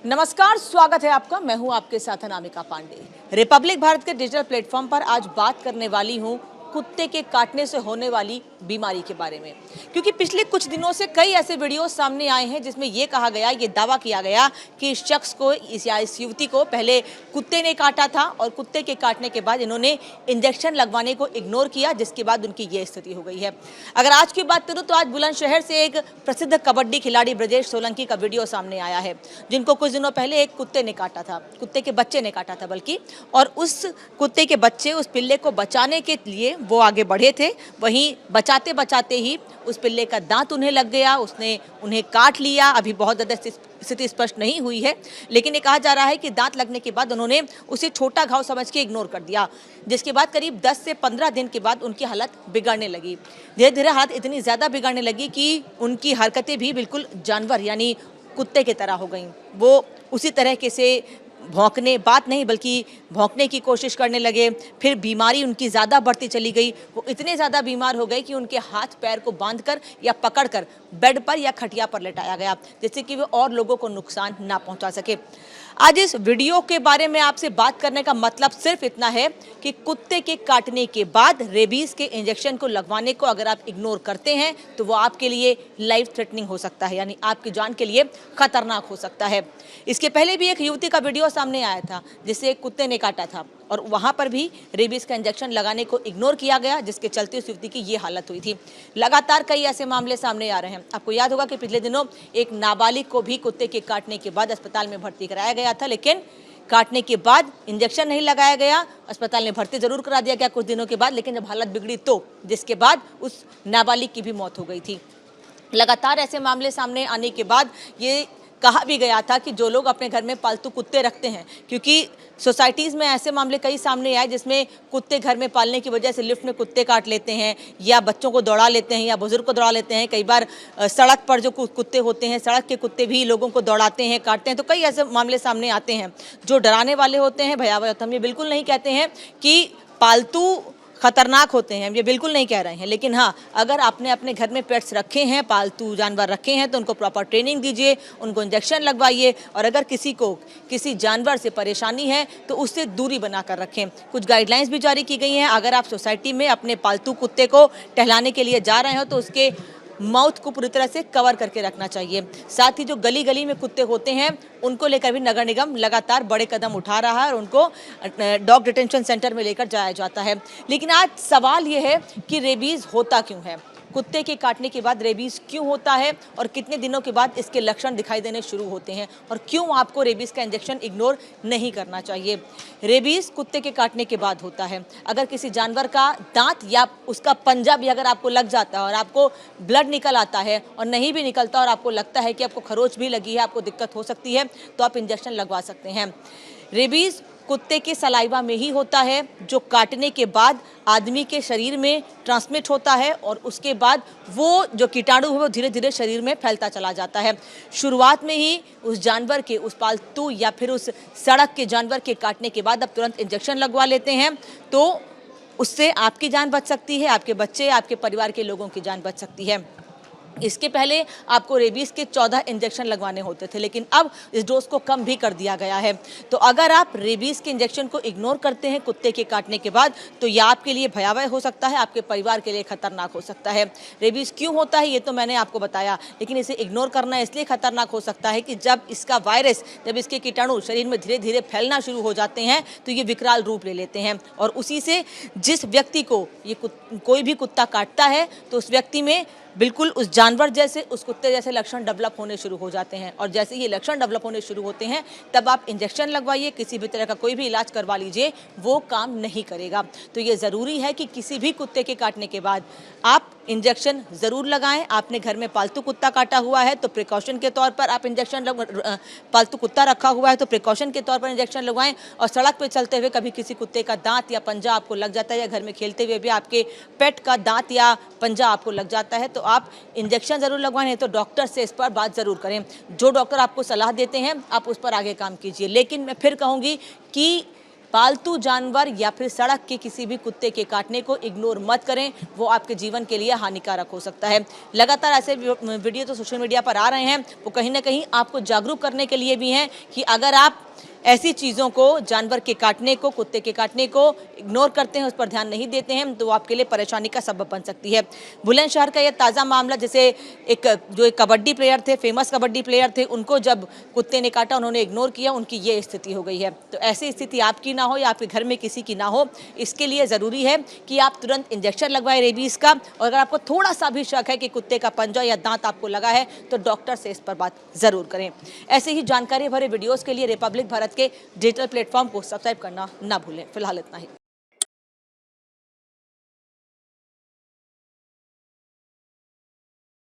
नमस्कार, स्वागत है आपका। मैं हूं आपके साथ अनामिका पांडे। रिपब्लिक भारत के डिजिटल प्लेटफॉर्म पर आज बात करने वाली हूं कुत्ते के काटने से होने वाली बीमारी के बारे में, क्योंकि पिछले कुछ दिनों से कई ऐसे वीडियो सामने आए हैं जिसमें ये कहा गया, ये दावा किया गया कि इस शख्स को, इस युवती को पहले कुत्ते ने काटा था और कुत्ते के काटने के बाद इन्होंने इंजेक्शन लगवाने को इग्नोर किया, जिसके बाद उनकी ये स्थिति हो गई है। अगर आज की बात करूं तो आज बुलंदशहर से एक प्रसिद्ध कबड्डी खिलाड़ी ब्रजेश सोलंकी का वीडियो सामने आया है, जिनको कुछ दिनों पहले एक कुत्ते ने काटा था, कुत्ते के बच्चे ने काटा था बल्कि, और उस कुत्ते के बच्चे, उस पिल्ले को बचाने के लिए वो आगे बढ़े थे। वहीं बचाते बचाते ही उस पिल्ले का दांत उन्हें लग गया, उसने उन्हें काट लिया। अभी बहुत ज़्यादा स्थिति स्पष्ट नहीं हुई है, लेकिन ये कहा जा रहा है कि दांत लगने के बाद उन्होंने उसे छोटा घाव समझ के इग्नोर कर दिया, जिसके बाद करीब 10 से 15 दिन के बाद उनकी हालत बिगड़ने लगी। धीरे धीरे हालत इतनी ज़्यादा बिगड़ने लगी कि उनकी हरकतें भी बिल्कुल जानवर यानी कुत्ते की तरह हो गई। वो उसी तरह के से भौंकने, बात नहीं बल्कि भौंकने की कोशिश करने लगे। फिर बीमारी उनकी ज़्यादा बढ़ती चली गई। वो इतने ज़्यादा बीमार हो गए कि उनके हाथ पैर को बांधकर या पकड़कर बेड पर या खटिया पर लेटाया गया, जिससे कि वो और लोगों को नुकसान ना पहुंचा सके। आज इस वीडियो के बारे में आपसे बात करने का मतलब सिर्फ इतना है कि कुत्ते के काटने के बाद रेबीज के इंजेक्शन को लगवाने को अगर आप इग्नोर करते हैं तो वो आपके लिए लाइफ थ्रेटनिंग हो सकता है, यानी आपकी जान के लिए खतरनाक हो सकता है। इसके पहले भी एक युवती का वीडियो सामने आया था जिसे एक कुत्ते ने काटा था और वहां पर भी रेबीज का इंजेक्शन लगाने को इग्नोर किया गया, जिसके चलते उस युवती की ये हालत हुई थी। लगातार कई ऐसे मामले सामने आ रहे हैं। आपको याद होगा कि पिछले दिनों एक नाबालिग को भी कुत्ते के काटने के बाद अस्पताल में भर्ती कराया गया था, लेकिन काटने के बाद इंजेक्शन नहीं लगाया गया। अस्पताल ने भर्ती जरूर करा दिया गया कुछ दिनों के बाद, लेकिन जब हालत बिगड़ी तो जिसके बाद उस नाबालिग की भी मौत हो गई थी। लगातार ऐसे मामले सामने आने के बाद ये कहा भी गया था कि जो लोग अपने घर में पालतू कुत्ते रखते हैं, क्योंकि सोसाइटीज़ में ऐसे मामले कई सामने आए जिसमें कुत्ते घर में पालने की वजह से लिफ्ट में कुत्ते काट लेते हैं या बच्चों को दौड़ा लेते हैं या बुजुर्ग को दौड़ा लेते हैं। कई बार सड़क पर जो कुत्ते होते हैं, सड़क के कुत्ते भी लोगों को दौड़ाते हैं, काटते हैं। तो कई ऐसे मामले सामने आते हैं जो डराने वाले होते हैं, भयावह। हम ये बिल्कुल नहीं कहते हैं कि पालतू खतरनाक होते हैं, हम ये बिल्कुल नहीं कह रहे हैं, लेकिन हाँ, अगर आपने अपने घर में पेट्स रखे हैं, पालतू जानवर रखे हैं, तो उनको प्रॉपर ट्रेनिंग दीजिए, उनको इंजेक्शन लगवाइए। और अगर किसी को किसी जानवर से परेशानी है तो उससे दूरी बनाकर रखें। कुछ गाइडलाइंस भी जारी की गई हैं। अगर आप सोसाइटी में अपने पालतू कुत्ते को टहलाने के लिए जा रहे हो तो उसके माउथ को पूरी तरह से कवर करके रखना चाहिए। साथ ही जो गली गली में कुत्ते होते हैं उनको लेकर भी नगर निगम लगातार बड़े कदम उठा रहा है और उनको डॉग डिटेंशन सेंटर में लेकर जाया जाता है। लेकिन आज सवाल ये है कि रेबीज होता क्यों है, कुत्ते के काटने के बाद रेबीज क्यों होता है और कितने दिनों के बाद इसके लक्षण दिखाई देने शुरू होते हैं और क्यों आपको रेबीज का इंजेक्शन इग्नोर नहीं करना चाहिए। रेबीज कुत्ते के काटने के बाद होता है। अगर किसी जानवर का दांत या उसका पंजा भी अगर आपको लग जाता है और आपको ब्लड निकल आता है और नहीं भी निकलता और आपको लगता है कि आपको खरोच भी लगी है, आपको दिक्कत हो सकती है, तो आप इंजेक्शन लगवा सकते हैं। रेबीज कुत्ते के सलाइवा में ही होता है, जो काटने के बाद आदमी के शरीर में ट्रांसमिट होता है और उसके बाद वो जो कीटाणु है वो धीरे धीरे शरीर में फैलता चला जाता है। शुरुआत में ही उस जानवर के, उस पालतू या फिर उस सड़क के जानवर के काटने के बाद आप तुरंत इंजेक्शन लगवा लेते हैं तो उससे आपकी जान बच सकती है, आपके बच्चे, आपके परिवार के लोगों की जान बच सकती है। इसके पहले आपको रेबीज के 14 इंजेक्शन लगवाने होते थे, लेकिन अब इस डोज को कम भी कर दिया गया है। तो अगर आप रेबीज के इंजेक्शन को इग्नोर करते हैं कुत्ते के काटने के बाद तो यह आपके लिए भयावह हो सकता है, आपके परिवार के लिए खतरनाक हो सकता है। रेबीज क्यों होता है ये तो मैंने आपको बताया, लेकिन इसे इग्नोर करना इसलिए खतरनाक हो सकता है कि जब इसका वायरस, जब इसके कीटाणु शरीर में धीरे धीरे फैलना शुरू हो जाते हैं तो ये विकराल रूप ले लेते हैं और उसी से जिस व्यक्ति को ये कोई भी कुत्ता काटता है तो उस व्यक्ति में बिल्कुल उस जानवर जैसे, उस कुत्ते जैसे लक्षण डेवलप होने शुरू हो जाते हैं और जैसे ये लक्षण डेवलप होने शुरू होते हैं तब आप इंजेक्शन लगवाइए, किसी भी तरह का कोई भी इलाज करवा लीजिए, वो काम नहीं करेगा। तो ये ज़रूरी है कि किसी भी कुत्ते के काटने के बाद आप इंजेक्शन ज़रूर लगाएं। आपने घर में पालतू कुत्ता काटा हुआ है तो प्रिकॉशन के तौर पर आप इंजेक्शन, पालतू कुत्ता रखा हुआ है तो प्रिकॉशन के तौर पर इंजेक्शन लगवाएं। और सड़क पर चलते हुए कभी किसी कुत्ते का दांत या पंजा आपको लग जाता है या घर में खेलते हुए भी आपके पेट का दांत या पंजा आपको लग जाता है तो आप इंजेक्शन ज़रूर लगवाएं, तो डॉक्टर से इस पर बात ज़रूर करें। जो डॉक्टर आपको सलाह देते हैं आप उस पर आगे काम कीजिए। लेकिन मैं फिर कहूँगी कि पालतू जानवर या फिर सड़क के किसी भी कुत्ते के काटने को इग्नोर मत करें, वो आपके जीवन के लिए हानिकारक हो सकता है। लगातार ऐसे वीडियो तो सोशल मीडिया पर आ रहे हैं, वो कहीं ना कहीं आपको जागरूक करने के लिए भी हैं कि अगर आप ऐसी चीज़ों को, जानवर के काटने को, कुत्ते के काटने को इग्नोर करते हैं, उस पर ध्यान नहीं देते हैं, तो आपके लिए परेशानी का सबब बन सकती है। बुलंदशहर का यह ताज़ा मामला, जैसे एक कबड्डी प्लेयर थे, फेमस कबड्डी प्लेयर थे, उनको जब कुत्ते ने काटा, उन्होंने इग्नोर किया, उनकी ये स्थिति हो गई है। तो ऐसी स्थिति आपकी ना हो या आपके घर में किसी की ना हो, इसके लिए ज़रूरी है कि आप तुरंत इंजेक्शन लगवाएं रेबीज़ का। और अगर आपको थोड़ा सा भी शक है कि कुत्ते का पंजा या दांत आपको लगा है, तो डॉक्टर से इस पर बात ज़रूर करें। ऐसे ही जानकारी भरे वीडियोज़ के लिए रिपब्लिक भारत के डिजिटल प्लेटफॉर्म को सब्सक्राइब करना ना भूलें। फिलहाल इतना ही।